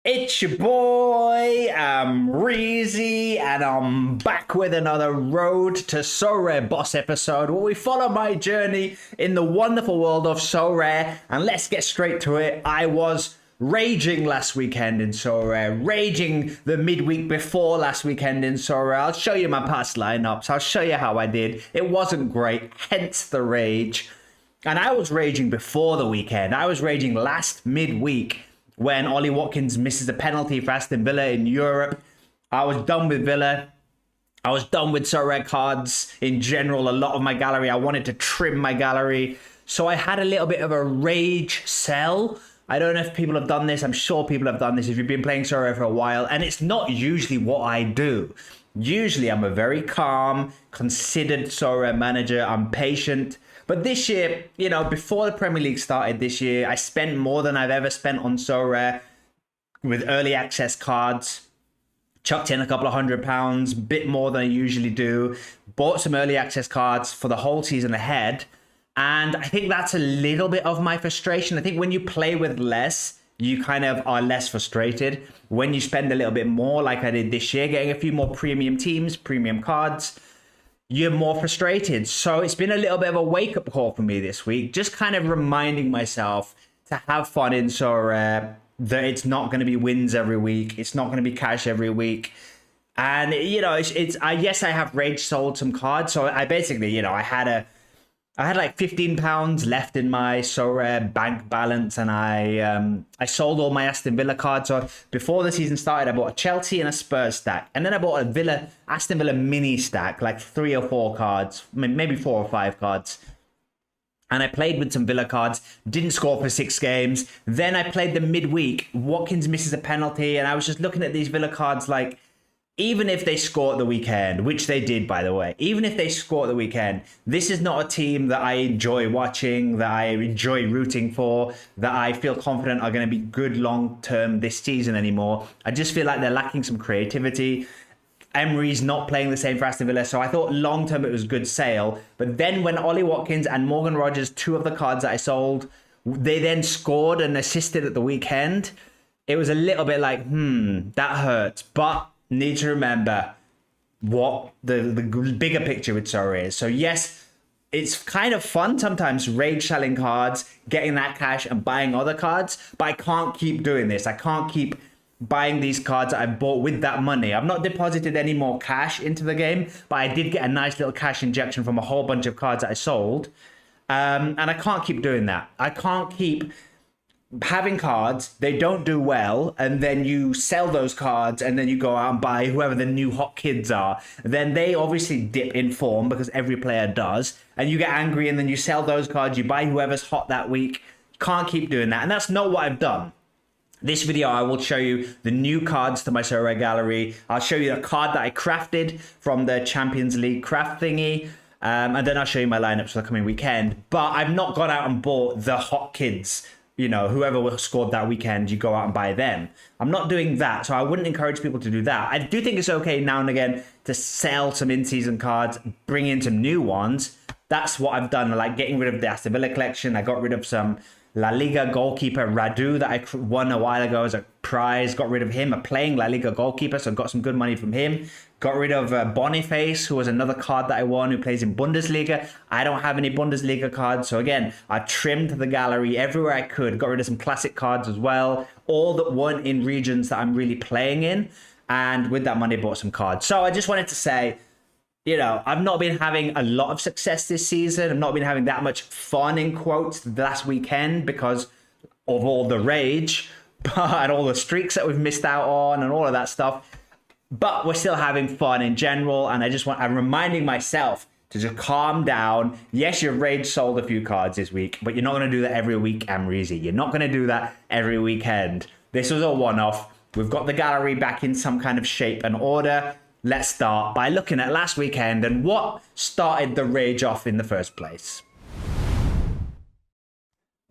It's your boy, Amreezy, and I'm back with another Road to Sorare Boss episode where we follow my journey in the wonderful world of Sorare. And let's get straight to it. I was raging last weekend in Sorare, raging the midweek before last weekend in Sorare. I'll show you my past lineups, I'll show you how I did. It wasn't great, hence the rage. And I was raging before the weekend. I was raging last midweek when Ollie Watkins misses a penalty for Aston Villa in Europe. I was done with Villa. I was done with Sorare cards in general. A lot of my gallery, I wanted to trim my gallery. So I had a little bit of a rage sell. I don't know if people have done this. I'm sure people have done this if you've been playing Sorare for a while. And it's not usually what I do. Usually I'm a very calm, considered Sorare manager. I'm patient. But this year, you know, before the Premier League started this year, I spent more than I've ever spent on Sorare with early access cards. Chucked in a couple of £100, bit more than I usually do. Bought some early access cards for the whole season ahead. And I think that's a little bit of my frustration. I think when you play with less, you kind of are less frustrated. When you spend a little bit more, like I did this year, getting a few more premium teams, premium cards, you're more frustrated. So it's been a little bit of a wake-up call for me this week, just kind of reminding myself to have fun in Sorare, that it's not going to be wins every week, it's not going to be cash every week. And you know, yes, I have rage sold some cards. So I basically, you know, I had like £15 left in my Sorare bank balance, and I sold all my Aston Villa cards. So before the season started, I bought a Chelsea and a Spurs stack, and then I bought a Aston Villa mini stack, like 3 or 4 cards, maybe 4 or 5 cards. And I played with some Villa cards, didn't score for 6 games. Then I played the midweek. Watkins misses a penalty, and I was just looking at these Villa cards like, even if they score at the weekend, which they did, by the way, even if they score at the weekend, this is not a team that I enjoy watching, that I enjoy rooting for, that I feel confident are going to be good long-term this season anymore. I just feel like they're lacking some creativity. Emery's not playing the same for Aston Villa, so I thought long-term it was a good sale. But then when Ollie Watkins and Morgan Rogers, 2 of the cards that I sold, they then scored and assisted at the weekend, it was a little bit like, that hurts. But need to remember what the bigger picture with Sorare is. So yes, it's kind of fun sometimes rage selling cards, getting that cash and buying other cards, but I can't keep doing this. I can't keep buying these cards that I bought with that money. I've not deposited any more cash into the game, but I did get a nice little cash injection from a whole bunch of cards that I sold. And I can't keep doing that. I can't keep having cards, they don't do well, and then you sell those cards, and then you go out and buy whoever the new hot kids are. Then they obviously dip in form because every player does, and you get angry, and then you sell those cards, you buy whoever's hot that week. Can't keep doing that, and that's not what I've done. This video, I will show you the new cards to my Sorare gallery. I'll show you a card that I crafted from the Champions League craft thingy. And then I'll show you my lineups for the coming weekend. But I've not gone out and bought the hot kids. You know, whoever scored that weekend, you go out and buy them. I'm not doing that, so I wouldn't encourage people to do that. I do think it's okay now and again to sell some in-season cards, bring in some new ones. That's what I've done, like getting rid of the Aston Villa collection. I got rid of some La Liga goalkeeper Radu that I won a while ago as a prize. Got rid of him, a playing La Liga goalkeeper, so got some good money from him. Got rid of Boniface, who was another card that I won, who plays in Bundesliga. I don't have any Bundesliga cards, so again, I trimmed the gallery everywhere I could. Got rid of some classic cards as well, all that weren't in regions that I'm really playing in. And with that money, bought some cards. So I just wanted to say, you know, I've not been having a lot of success this season. I've not been having that much fun, in quotes, last weekend because of all the rage and all the streaks that we've missed out on and all of that stuff. But we're still having fun in general. And I'm reminding myself to just calm down. Yes, you've rage sold a few cards this week, but you're not going to do that every week, Amreezy. You're not going to do that every weekend. This was a one-off. We've got the gallery back in some kind of shape and order. Let's start by looking at last weekend and what started the rage off in the first place.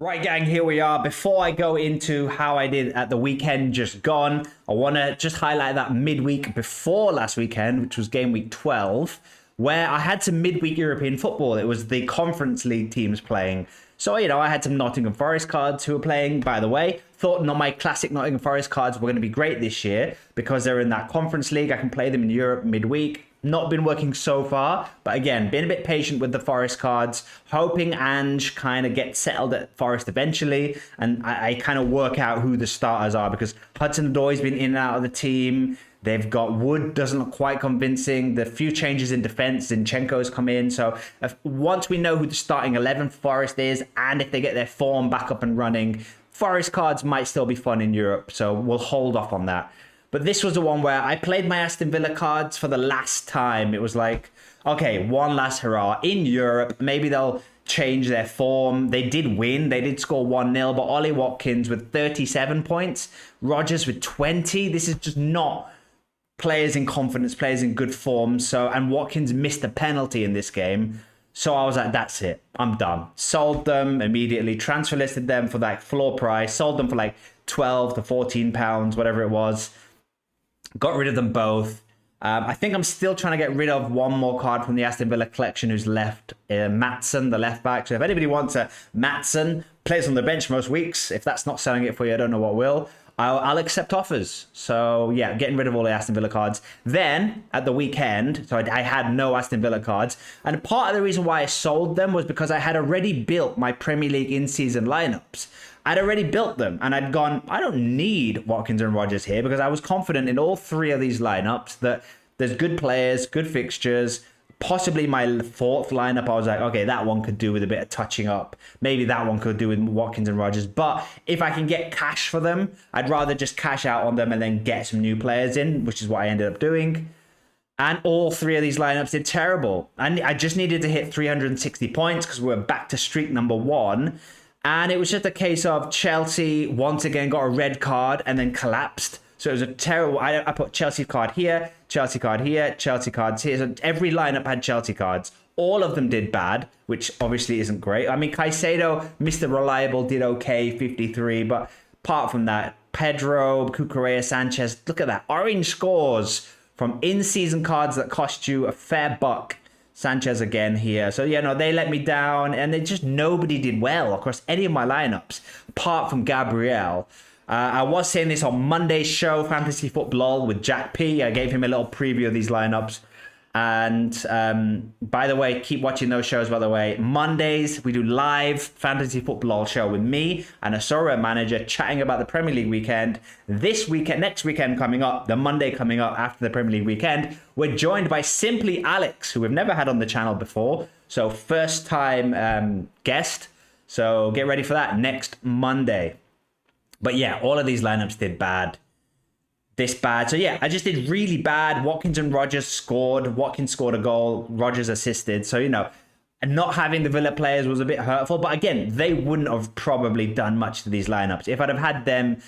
Right, gang, here we are. Before I go into how I did at the weekend just gone, I want to just highlight that midweek before last weekend, which was game week 12, where I had some midweek European football. It was the Conference League teams playing. So, I had some Nottingham Forest cards who were playing, by the way. Thought my classic Nottingham Forest cards were going to be great this year because they're in that Conference League. I can play them in Europe midweek. Not been working so far, but again, being a bit patient with the Forest cards, hoping Ange kind of gets settled at Forest eventually, and I kind of work out who the starters are because Hudson-Odoi's been in and out of the team. They've got Wood, doesn't look quite convincing. The few changes in defense, Zinchenko's come in. So once we know who the starting 11 for Forest is, and if they get their form back up and running, Forest cards might still be fun in Europe. So we'll hold off on that. But this was the one where I played my Aston Villa cards for the last time. It was like, okay, one last hurrah. In Europe, maybe they'll change their form. They did win. They did score 1-0, but Ollie Watkins with 37 points, Rodgers with 20. This is just not players in confidence, players in good form. And Watkins missed a penalty in this game. So I was like, that's it. I'm done. Sold them immediately, transfer listed them for like floor price, sold them for like 12 to 14 pounds, whatever it was. Got rid of them both. I think I'm still trying to get rid of one more card from the Aston Villa collection who's left. Maatsen, the left back. So if anybody wants a Maatsen, plays on the bench most weeks. If that's not selling it for you, I don't know what will. I'll accept offers. So yeah, getting rid of all the Aston Villa cards. Then at the weekend, so I had no Aston Villa cards. And part of the reason why I sold them was because I had already built my Premier League in-season lineups. I'd already built them and I'd gone, I don't need Watkins and Rodgers here because I was confident in all three of these lineups that there's good players, good fixtures. Possibly my fourth lineup, I was like, okay, that one could do with a bit of touching up. Maybe that one could do with Watkins and Rodgers. But if I can get cash for them, I'd rather just cash out on them and then get some new players in, which is what I ended up doing. And all three of these lineups did terrible. And I just needed to hit 360 points because we're back to streak number 1. And it was just a case of Chelsea once again got a red card and then collapsed. So it was a terrible... I put Chelsea card here, Chelsea card here, Chelsea cards here. So every lineup had Chelsea cards. All of them did bad, which obviously isn't great. I mean, Caicedo, Mr. Reliable, did okay, 53. But apart from that, Pedro, Cucurella, Sanchez, look at that. Orange scores from in-season cards that cost you a fair buck. Sanchez again here. So, they let me down and nobody did well across any of my lineups, apart from Gabriel. I was saying this on Monday's show, Fantasy Football with Jack P. I gave him a little preview of these lineups. And by the way, keep watching those shows, by the way. Mondays, we do live Fantasy Football show with me and a Sorare manager chatting about the Premier League weekend. This weekend, next weekend coming up, the Monday coming up after the Premier League weekend, we're joined by Simply Alex, who we've never had on the channel before. So first time guest. So get ready for that next Monday. But yeah, all of these lineups did bad. This bad. So yeah, I just did really bad. Watkins and Rodgers scored. Watkins scored a goal. Rodgers assisted. So, and not having the Villa players was a bit hurtful. But again, they wouldn't have probably done much to these lineups. If I'd have had them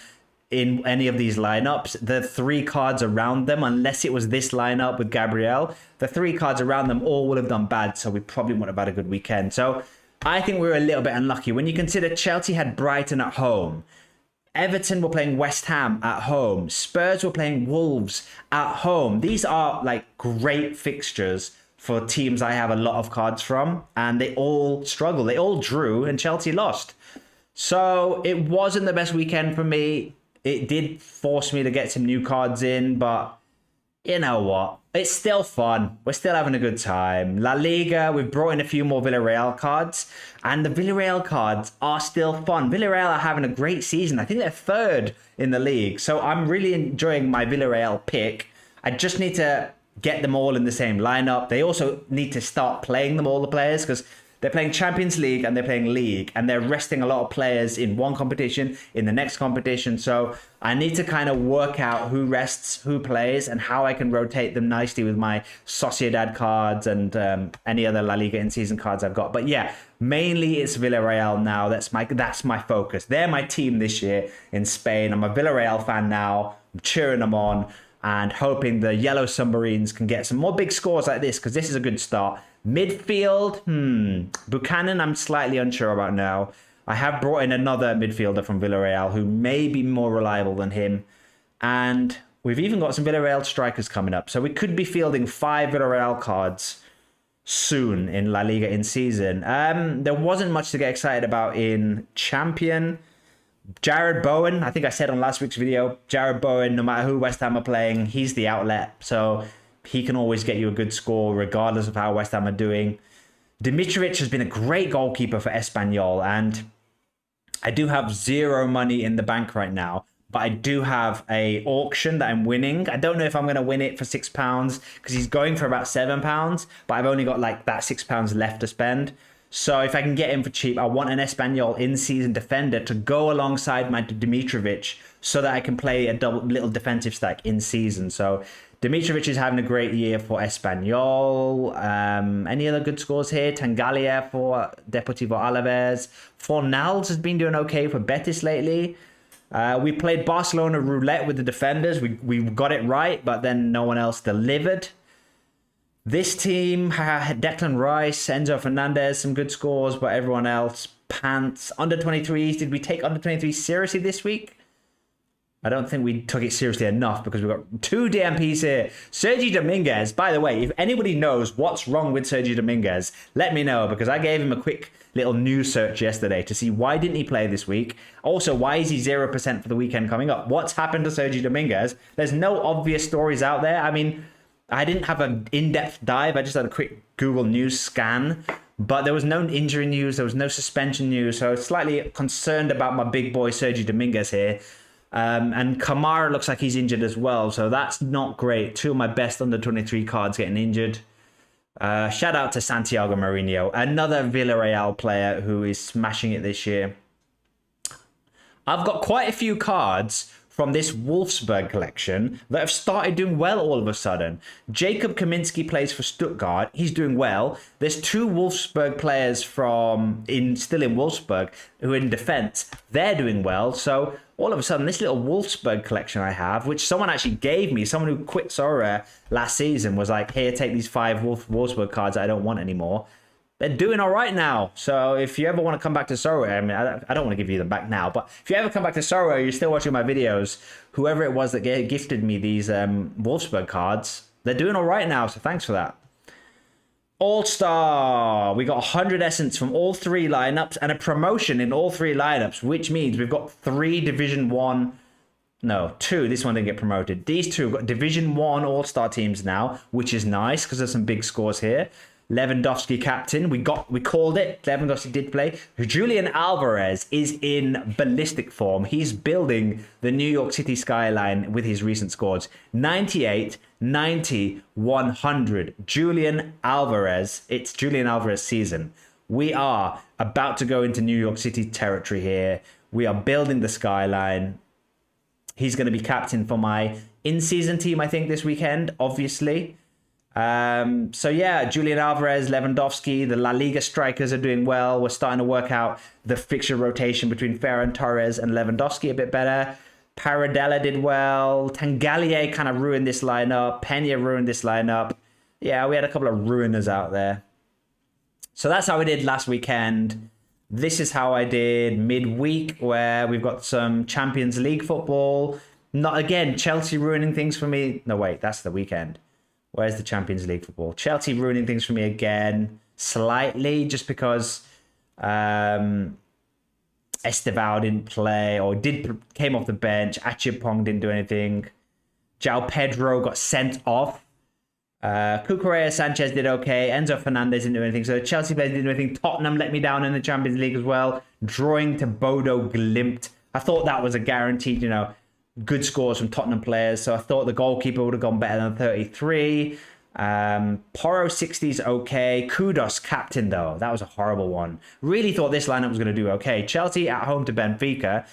in any of these lineups, the three cards around them, unless it was this lineup with Gabriel, the three cards around them all would have done bad. So we probably wouldn't have had a good weekend. So I think we were a little bit unlucky. When you consider Chelsea had Brighton at home, Everton were playing West Ham at home. Spurs were playing Wolves at home. These are like great fixtures for teams I have a lot of cards from. And they all struggled. They all drew and Chelsea lost. So it wasn't the best weekend for me. It did force me to get some new cards in. But you know what? It's still fun. We're still having a good time. La Liga, we've brought in a few more Villarreal cards. And the Villarreal cards are still fun. Villarreal are having a great season. I think they're third in the league. So I'm really enjoying my Villarreal pick. I just need to get them all in the same lineup. They also need to start playing them, all the players, because they're playing Champions League and they're playing League. And they're resting a lot of players in one competition, in the next competition. So I need to kind of work out who rests, who plays, and how I can rotate them nicely with my Sociedad cards and any other La Liga in-season cards I've got. But yeah, mainly it's Villarreal now. That's my focus. They're my team this year in Spain. I'm a Villarreal fan now. I'm cheering them on and hoping the Yellow Submarines can get some more big scores like this, because this is a good start. Midfield, Buchanan, I'm slightly unsure about now. I have brought in another midfielder from Villarreal who may be more reliable than him. And we've even got some Villarreal strikers coming up. So we could be fielding 5 Villarreal cards soon in La Liga in season. There wasn't much to get excited about in Champion. Jared Bowen, I think I said on last week's video, Jared Bowen, no matter who West Ham are playing, he's the outlet. So he can always get you a good score regardless of how West Ham are doing. Dimitrovic has been a great goalkeeper for Espanyol, and I do have zero money in the bank right now, but I do have a auction that I'm winning. I don't know if I'm going to win it for £6 because he's going for about £7, but I've only got like that £6 left to spend. So if I can get him for cheap, I want an Espanyol in-season defender to go alongside my Dimitrovic so that I can play a little defensive stack in season. So Dimitrovic is having a great year for Espanyol. Any other good scores here? Tangalia for Deportivo Alaves. Fornals has been doing okay for Betis lately. We played Barcelona roulette with the defenders. We got it right, but then no one else delivered. This team had Declan Rice, Enzo Fernandez, some good scores, but everyone else pants. Under 23s, did we take under 23s seriously this week? I don't think we took it seriously enough because we've got 2 DMPs here. Sergi Dominguez, by the way, if anybody knows what's wrong with Sergi Dominguez, let me know, because I gave him a quick little news search yesterday to see why didn't he play this week. Also, why is he 0% for the weekend coming up? What's happened to Sergi Dominguez? There's no obvious stories out there. I mean, I didn't have an in-depth dive. I just had a quick Google News scan. But there was no injury news. There was no suspension news. So I was slightly concerned about my big boy Sergi Dominguez here. And Kamara looks like he's injured as well. So that's not great. 2 of my best under 23 cards getting injured. Shout out to Santiago Mourinho, another Villarreal player who is smashing it this year. I've got quite a few cards from this Wolfsburg collection that have started doing well all of a sudden. Jacob Kaminski plays for Stuttgart. He's doing well. There's 2 Wolfsburg players still in Wolfsburg who are in defense. They're doing well. So all of a sudden, this little Wolfsburg collection I have, which someone actually gave me, someone who quit Sorare last season, was like, here, take these 5 Wolfsburg cards I don't want anymore. They're doing all right now. So if you ever want to come back to Sorare, I mean, I don't want to give you them back now, but if you ever come back to Sorare, you're still watching my videos, whoever it was that gifted me these Wolfsburg cards, they're doing all right now, so thanks for that. All-Star. We got 100 Essence from all 3 lineups and a promotion in all 3 lineups, which means we've got 3 Division 1... No, 2. This one didn't get promoted. These 2 have got Division 1 All-Star teams now, which is nice because there's some big scores here. Lewandowski captain. We called it. Lewandowski did play. Julian Alvarez is in ballistic form. He's building the New York City skyline with his recent scores. 98, 90, 100. Julian Alvarez. It's Julian Alvarez season. We are about to go into New York City territory here. We are building the skyline. He's going to be captain for my in-season team, I think, this weekend, obviously. So yeah, Julian Alvarez, Lewandowski, the La Liga strikers are doing well. We're starting to work out the fixture rotation between Ferran Torres and Lewandowski a bit better. Paradella did well. Tangalia kind of ruined this lineup. Pena ruined this lineup. Yeah, we had a couple of ruiners out there. So that's how we did last weekend. This is how I did midweek, where we've got some Champions League football. Not again, Chelsea ruining things for me. No, wait, that's the weekend. Where's the Champions League football? Chelsea ruining things for me again, slightly, just because Estevao didn't play or came off the bench. Achipong didn't do anything. João Pedro got sent off. Cucurella Sanchez did okay. Enzo Fernandez didn't do anything. So the Chelsea players didn't do anything. Tottenham let me down in the Champions League as well. Drawing to Bodo Glimt. I thought that was a guaranteed, good scores from Tottenham players. So I thought the goalkeeper would have gone better than 33. Porro 60's okay. Kudos captain though. That was a horrible one. Really thought this lineup was going to do okay. Chelsea at home to Benfica.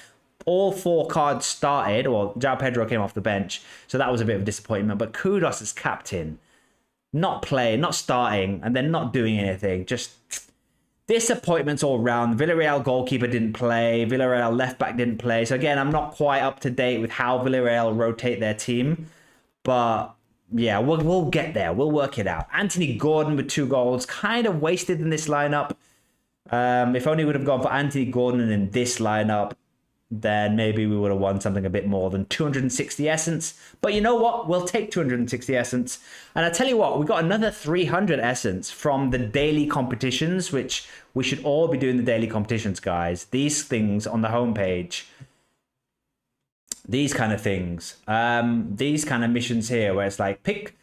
All 4 cards started, or João Pedro came off the bench. So that was a bit of a disappointment. But Kudos as captain. Not playing, not starting, and then not doing anything. Just disappointments all round. Villarreal goalkeeper didn't play. Villarreal left back didn't play. So again, I'm not quite up to date with how Villarreal rotate their team. But yeah, we'll get there. We'll work it out. Anthony Gordon with 2 goals. Kind of wasted in this lineup. If only we would have gone for Anthony Gordon in this lineup. then maybe we would have won something a bit more than 260 essence. But you know what? We'll take 260 essence. And I tell you what, we got another 300 essence from the daily competitions, which we should all be doing the daily competitions, guys. These things on the homepage. These kind of things. These kind of missions here where it's like pick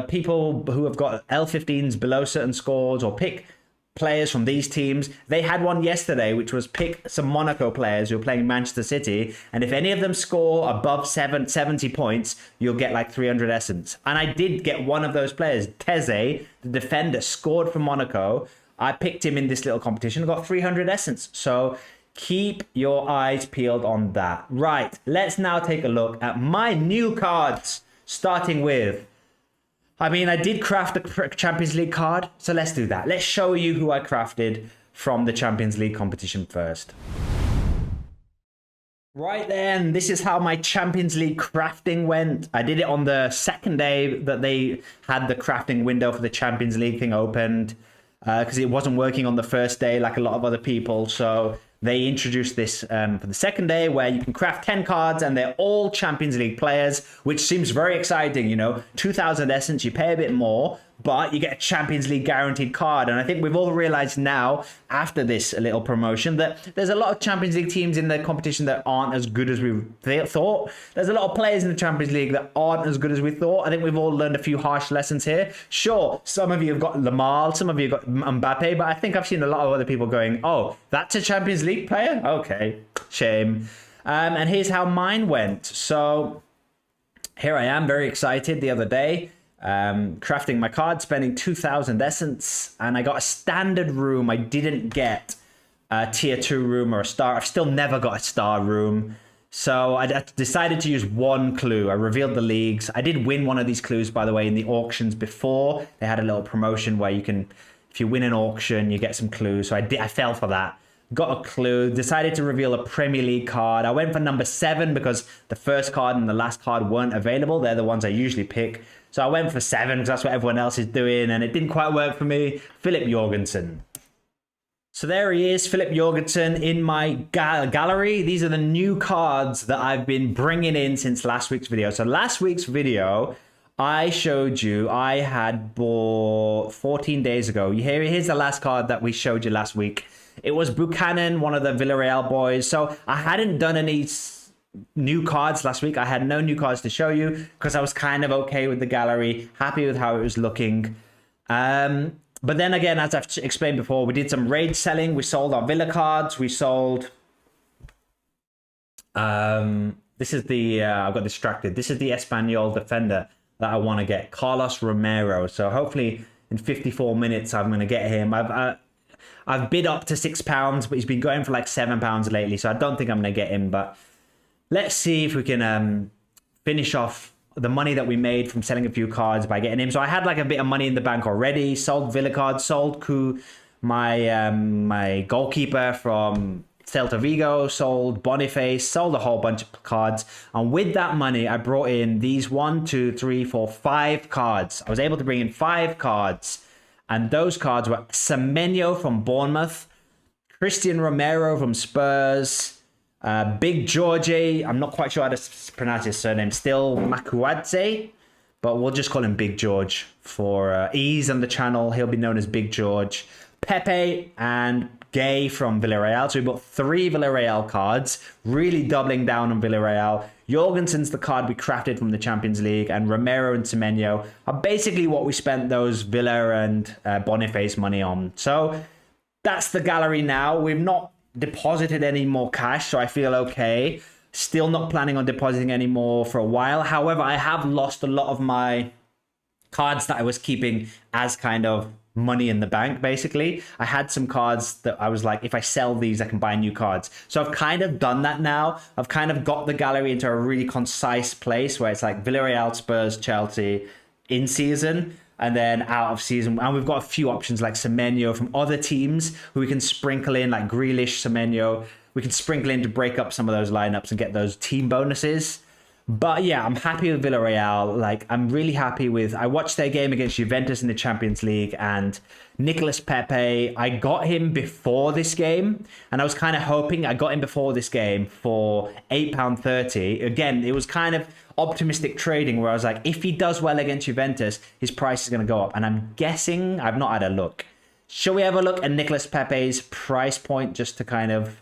people who have got L15s below certain scores, or pick players from these teams. They had one yesterday, which was pick some Monaco players who are playing Manchester City, and if any of them score above 70 points, you'll get like 300 essence. And I did get one of those players, Teze, the defender, scored for Monaco. I picked him in this little competition, got 300 essence. So keep your eyes peeled on that. Right, let's now take a look at my new cards, starting with, I mean, I did craft a Champions League card, so let's do that. Let's show you who I crafted from the Champions League competition first. Right then, this is how my Champions League crafting went. I did it on the second day that they had the crafting window for the Champions League thing opened, because it wasn't working on the first day like a lot of other people. So they introduced this for the second day, where you can craft 10 cards and they're all Champions League players, which seems very exciting. You know, 2,000 essence, you pay a bit more, but you get a Champions League guaranteed card. And I think we've all realized now, after this little promotion, that there's a lot of Champions League teams in the competition that aren't as good as we thought. There's a lot of players in the Champions League that aren't as good as we thought. I think we've all learned a few harsh lessons here. Sure, some of you have got Lamar, some of you have got Mbappe, but I think I've seen a lot of other people going, oh, that's a Champions League player? Okay, shame. And here's how mine went. So here I am, very excited the other day. Crafting my card, spending 2,000 essence, and I got a standard room. I didn't get a tier 2 room or a star. I've still never got a star room. So I decided to use one clue. I revealed the leagues. I did win one of these clues, by the way, in the auctions before. They had a little promotion where you can, if you win an auction, you get some clues. So I fell for that. Got a clue, decided to reveal a Premier League card. I went for number 7 because the first card and the last card weren't available. They're the ones I usually pick. So I went for 7 because that's what everyone else is doing, and it didn't quite work for me. Philip Jorgensen. So there he is, Philip Jorgensen, in my gallery. These are the new cards that I've been bringing in since last week's video. So last week's video, I showed you I had bought 14 days ago. Here's the last card that we showed you last week. It was Buchanan, one of the Villarreal boys. So I hadn't done any new cards last week. I had no new cards to show you because I was kind of okay with the gallery, happy with how it was looking. But then again, as I've explained before, we did some raid selling. We sold our Villa cards. We sold... this is the... I got distracted. This is the Espanyol defender that I want to get. Carlos Romero. So hopefully in 54 minutes, I'm going to get him. I've bid up to £6, but he's been going for like £7 lately. So I don't think I'm going to get him, but let's see if we can finish off the money that we made from selling a few cards by getting him. So I had like a bit of money in the bank already. Sold Villa cards, sold Ku, my goalkeeper from Celta Vigo, sold Boniface, sold a whole bunch of cards. And with that money, I brought in these 1, 2, 3, 4, 5 cards. I was able to bring in 5 cards. And those cards were Semenyo from Bournemouth, Christian Romero from Spurs, Big Georgie, I'm not quite sure how to pronounce his surname, still Makuadze, but we'll just call him Big George for ease on the channel. He'll be known as Big George. Pepe and Gay from Villarreal. So we bought 3 Villarreal cards, really doubling down on Villarreal. Jorgensen's the card we crafted from the Champions League, and Romero and Semenyo are basically what we spent those Villa and Boniface money on. So that's the gallery now. We've not deposited any more cash, so I feel okay. Still not planning on depositing any more for a while. However, I have lost a lot of my cards that I was keeping as kind of money in the bank, basically. I had some cards that I was like, if I sell these, I can buy new cards. So I've kind of done that now. I've kind of got the gallery into a really concise place where it's like Villarreal, Spurs, Chelsea in season, and then out of season. And we've got a few options like Semenyo from other teams who we can sprinkle in, like Grealish, Semenyo. We can sprinkle in to break up some of those lineups and get those team bonuses. But yeah, I'm happy with Villarreal. Like, I'm really happy with. I watched their game against Juventus in the Champions League, and Nicolas Pepe. I got him before this game, and I was kind of hoping I got him before this game for £8.30. Again, it was kind of optimistic trading where I was like, if he does well against Juventus, his price is going to go up. And I'm guessing I've not had a look. Shall we have a look at Nicolas Pepe's price point just to kind of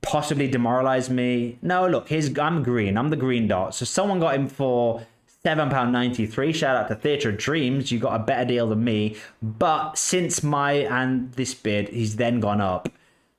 possibly demoralize me? No, look, I'm green. I'm the green dot. So someone got him for £7.93. Shout out to Theatre of Dreams. You got a better deal than me. But since this bid, he's then gone up.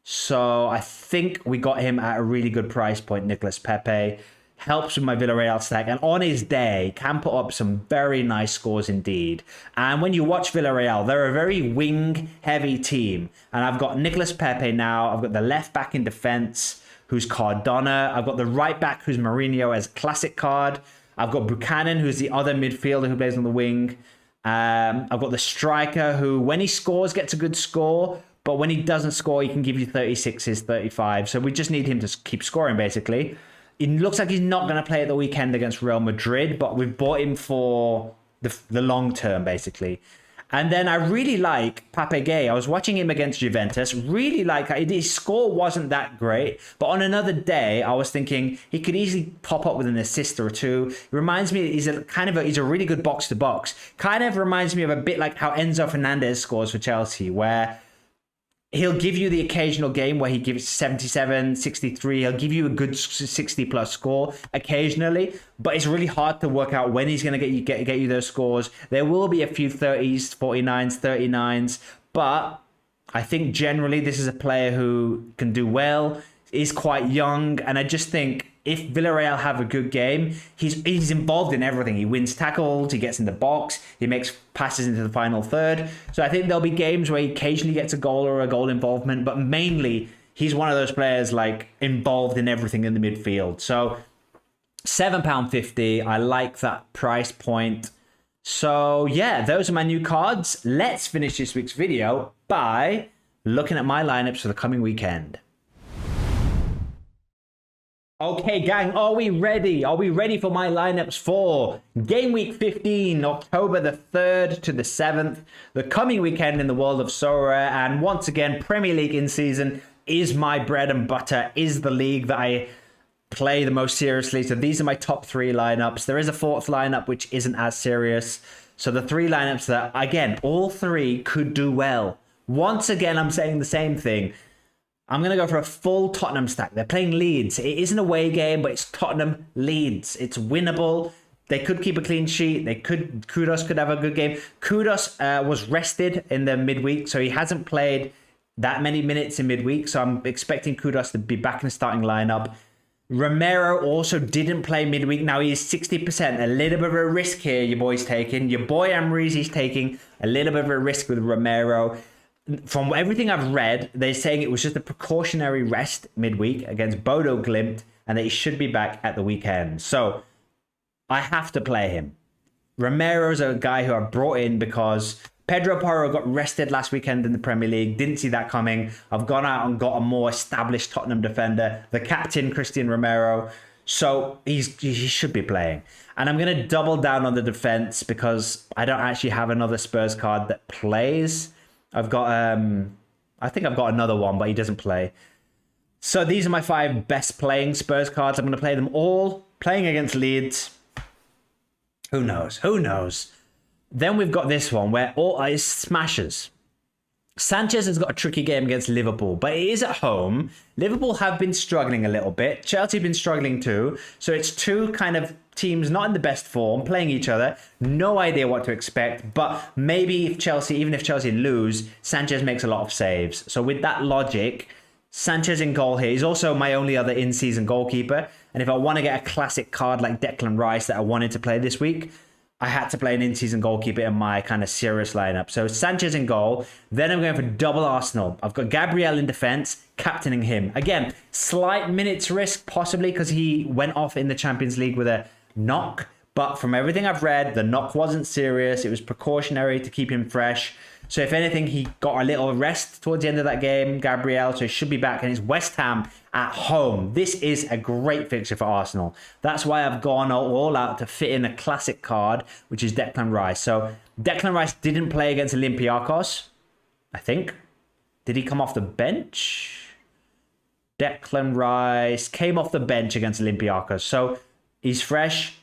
So I think we got him at a really good price point, Nicolas Pepe. Helps with my Villarreal stack, and on his day can put up some very nice scores indeed. And when you watch Villarreal, they're a very wing heavy team, and I've got Nicolas Pepe now. I've got the left back in defense who's Cardona. I've got the right back who's Mourinho as classic card. I've got Buchanan who's the other midfielder who plays on the wing. I've got the striker who, when he scores, gets a good score, but when he doesn't score, he can give you 36s, 35. So we just need him to keep scoring basically. It looks like he's not going to play at the weekend against Real Madrid, but we've bought him for the long term, basically. And then I really like Pape Gueye. I was watching him against Juventus. Really like his score wasn't that great, but on another day, I was thinking he could easily pop up with an assist or two. It reminds me, he's a really good box to box. Kind of reminds me of a bit like how Enzo Fernandez scores for Chelsea, where he'll give you the occasional game where he gives 77, 63. He'll give you a good 60 plus score occasionally, but it's really hard to work out when he's going to get you those scores. There will be a few 30s, 49s, 39s, but I think generally this is a player who can do well, is quite young, and I just think if Villarreal have a good game, he's involved in everything. He wins tackles, he gets in the box, he makes passes into the final third. So I think there'll be games where he occasionally gets a goal or a goal involvement, but mainly he's one of those players like involved in everything in the midfield. So £7.50, I like that price point. So yeah, those are my new cards. Let's finish this week's video by looking at my lineups for the coming weekend. Okay, gang, are we ready? Are we ready for my lineups for game week 15, October the 3rd to the 7th, the coming weekend in the world of Sorare? And once again, Premier League in season is my bread and butter, is the league that I play the most seriously. So these are my top 3 lineups. There is a 4th lineup which isn't as serious. So the 3 lineups that, again, all 3 could do well. Once again, I'm saying the same thing. I'm going to go for a full Tottenham stack. They're playing Leeds. It is an away game, but it's Tottenham Leeds. It's winnable. They could keep a clean sheet. Kudus could have a good game. Kudus was rested in the midweek, so he hasn't played that many minutes in midweek. So I'm expecting Kudus to be back in the starting lineup. Romero also didn't play midweek. Now he is 60%. A little bit of a risk here your boy's taking. Your boy Amreezy's taking a little bit of a risk with Romero. From everything I've read, they're saying it was just a precautionary rest midweek against Bodo Glimt, and that he should be back at the weekend. So I have to play him. Romero's a guy who I brought in because Pedro Porro got rested last weekend in the Premier League. Didn't see that coming. I've gone out and got a more established Tottenham defender, the captain, Christian Romero. So he should be playing. And I'm going to double down on the defense because I don't actually have another Spurs card that plays. I've got, I think I've got another one, but he doesn't play. So these are my 5 best playing Spurs cards. I'm going to play them all. Playing against Leeds. Who knows? Who knows? Then we've got this one where all is smashes. Sanchez has got a tricky game against Liverpool, but it is at home. Liverpool have been struggling a little bit. Chelsea have been struggling too. So it's 2 kind of teams not in the best form, playing each other. No idea what to expect, but maybe if Chelsea, even if Chelsea lose, Sanchez makes a lot of saves. So with that logic, Sanchez in goal here. He's also my only other in-season goalkeeper. And if I want to get a classic card like Declan Rice that I wanted to play this week, I had to play an in-season goalkeeper in my kind of serious lineup. So Sanchez in goal. Then I'm going for double Arsenal. I've got Gabriel in defense, captaining him. Again, slight minutes risk, possibly because he went off in the Champions League with a knock. But from everything I've read, the knock wasn't serious. It was precautionary to keep him fresh. So if anything, he got a little rest towards the end of that game, Gabriel, so he should be back. And it's West Ham at home. This is a great fixture for Arsenal. That's why I've gone all out to fit in a classic card, which is Declan Rice. So Declan Rice didn't play against Olympiacos, I think. Did he come off the bench? Declan Rice came off the bench against Olympiacos. So he's fresh.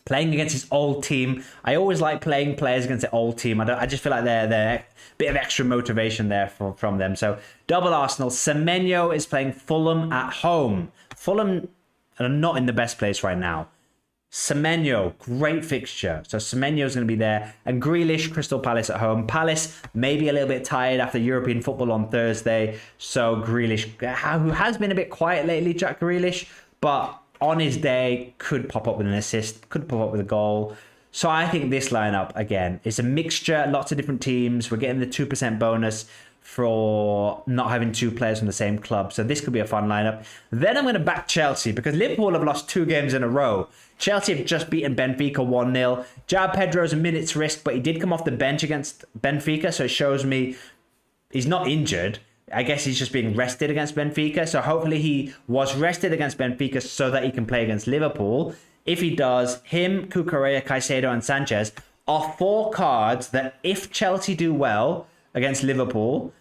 Playing against his old team. I always like playing players against the old team. I just feel like they're a bit of extra motivation there from them. So double Arsenal. Semenyo is playing Fulham at home. Fulham are not in the best place right now. Semenyo, great fixture. So Semenyo is going to be there. And Grealish, Crystal Palace at home. Palace maybe a little bit tired after European football on Thursday. So Grealish, who has been a bit quiet lately, Jack Grealish, but on his day, could pop up with an assist, could pop up with a goal. So I think this lineup, again, is a mixture, lots of different teams. We're getting the 2% bonus for not having two players from the same club. So this could be a fun lineup. Then I'm going to back Chelsea because Liverpool have lost 2 games in a row. Chelsea have just beaten Benfica 1-0. João Pedro's a minute's risk, but he did come off the bench against Benfica. So it shows me he's not injured. I guess he's just being rested against Benfica. So hopefully he was rested against Benfica so that he can play against Liverpool. If he does, him, Cucurella, Caicedo and Sanchez are 4 cards that if Chelsea do well against Liverpool,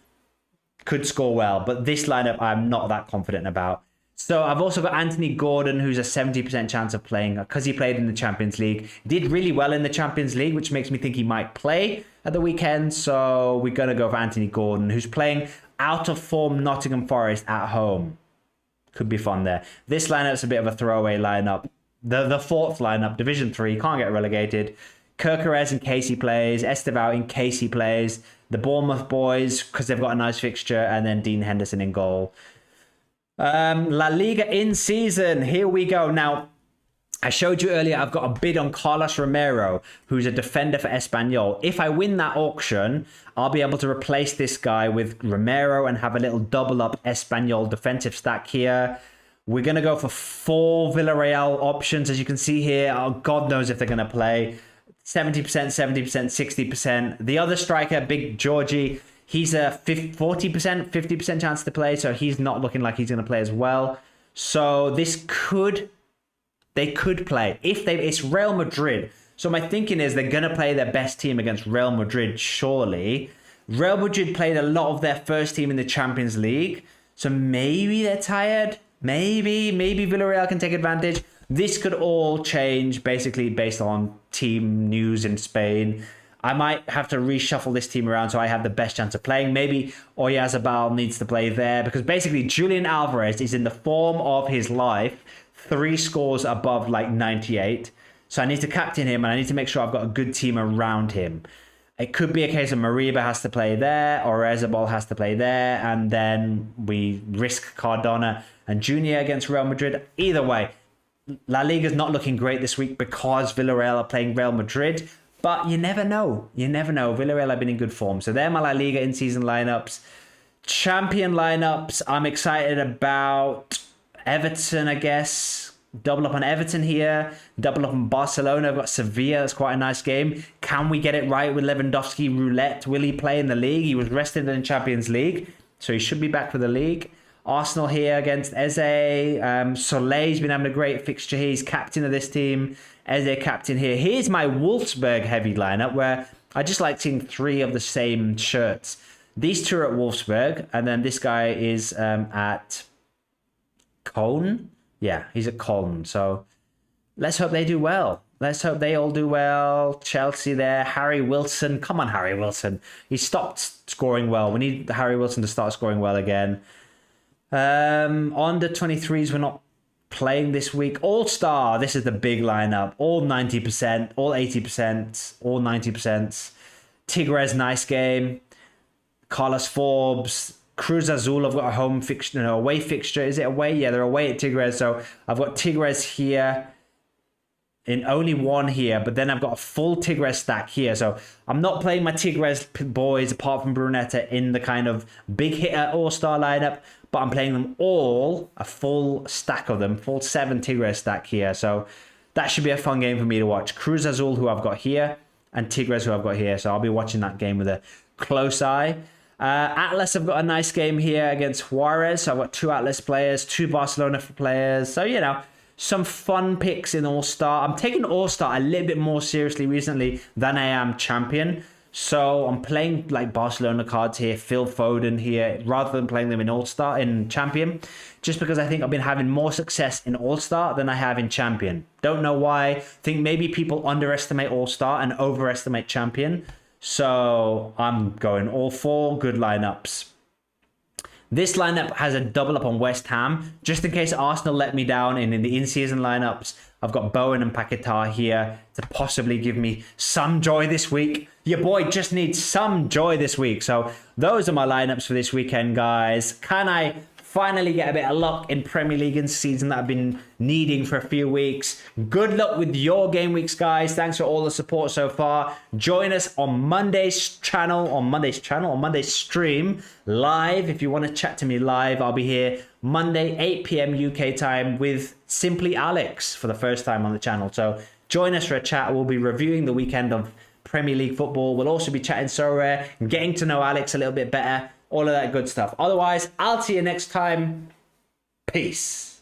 could score well. But this lineup I'm not that confident about. So I've also got Anthony Gordon, who's a 70% chance of playing because he played in the Champions League. Did really well in the Champions League, which makes me think he might play at the weekend. So we're going to go for Anthony Gordon, who's playing out of form Nottingham Forest at home. Could be fun there. This lineup's a bit of a throwaway lineup. The 4th lineup, Division 3, can't get relegated. Gyökeres in case he plays. Estevao in case he plays. The Bournemouth boys, because they've got a nice fixture. And then Dean Henderson in goal. La Liga in season. Here we go. Now, I showed you earlier I've got a bid on Carlos Romero, who's a defender for Espanyol. If I win that auction, I'll be able to replace this guy with Romero and have a little double up Espanyol defensive stack here. We're going to go for 4 Villarreal options, as you can see here. Oh, God knows if they're going to play. 70%, 70%, 60%. The other striker, Big Georgie, he's a 40%, 50% chance to play, so he's not looking like he's going to play as well. So they could play. It's Real Madrid. So my thinking is they're going to play their best team against Real Madrid, surely. Real Madrid played a lot of their first team in the Champions League. So maybe they're tired. Maybe Villarreal can take advantage. This could all change basically based on team news in Spain. I might have to reshuffle this team around so I have the best chance of playing. Maybe Oyarzabal needs to play there because basically Julian Alvarez is in the form of his life. 3 scores above like 98. So I need to captain him and I need to make sure I've got a good team around him. It could be a case of Mariba has to play there or Oyarzabal has to play there. And then we risk Cardona and Junior against Real Madrid. Either way, La Liga's not looking great this week because Villarreal are playing Real Madrid. But you never know. You never know. Villarreal have been in good form. So they're my La Liga in-season lineups. Champion lineups, I'm excited about Everton, I guess. Double up on Everton here. Double up on Barcelona. I've got Sevilla. That's quite a nice game. Can we get it right with Lewandowski roulette? Will he play in the league? He was rested in the Champions League, so he should be back for the league. Arsenal here against Eze. Soleil's been having a great fixture here. He's captain of this team. Eze captain here. Here's my Wolfsburg heavy lineup where I just like seeing 3 of the same shirts. These 2 are at Wolfsburg, and then this guy is at Cologne. Yeah, he's at Cologne. So let's hope they do well. Let's hope they all do well. Chelsea there. Harry Wilson. Come on, Harry Wilson. He stopped scoring well. We need Harry Wilson to start scoring well again. Under 23s, we're not playing this week. All-Star. This is the big lineup. All 90%, all 80%, all 90%. Tigres, nice game. Carlos Forbes. Cruz Azul have got a home fixture, no, away fixture. Is it away? Yeah, they're away at Tigres. So I've got Tigres here in only 1 here, but then I've got a full Tigres stack here. So I'm not playing my Tigres boys apart from Brunetta in the kind of big hitter all-star lineup, but I'm playing them all, a full stack of them, full 7 Tigres stack here. So that should be a fun game for me to watch. Cruz Azul, who I've got here, and Tigres, who I've got here. So I'll be watching that game with a close eye. Atlas have got a nice game here against Juarez. So I've got 2 Atlas players, 2 Barcelona players. So, you know, some fun picks in All-Star. I'm taking All-Star a little bit more seriously recently than I am Champion. So I'm playing like Barcelona cards here, Phil Foden here, rather than playing them in All-Star, in Champion, just because I think I've been having more success in All-Star than I have in Champion. Don't know why. I think maybe people underestimate All-Star and overestimate Champion. So I'm going all 4 good lineups. This lineup has a double up on West Ham, just in case Arsenal let me down in the in-season lineups. I've got Bowen and Paquetá here to possibly give me some joy this week. Your boy just needs some joy this week. So those are my lineups for this weekend, guys. Can I finally get a bit of luck in Premier League in season that I've been needing for a few weeks? Good luck with your game weeks, guys. Thanks for all the support so far. Join us on Monday's stream live. If you want to chat to me live, I'll be here Monday, 8 p.m. UK time with Simply Alex for the first time on the channel. So join us for a chat. We'll be reviewing the weekend of Premier League football. We'll also be chatting Sorare and getting to know Alex a little bit better. All of that good stuff. Otherwise, I'll see you next time. Peace.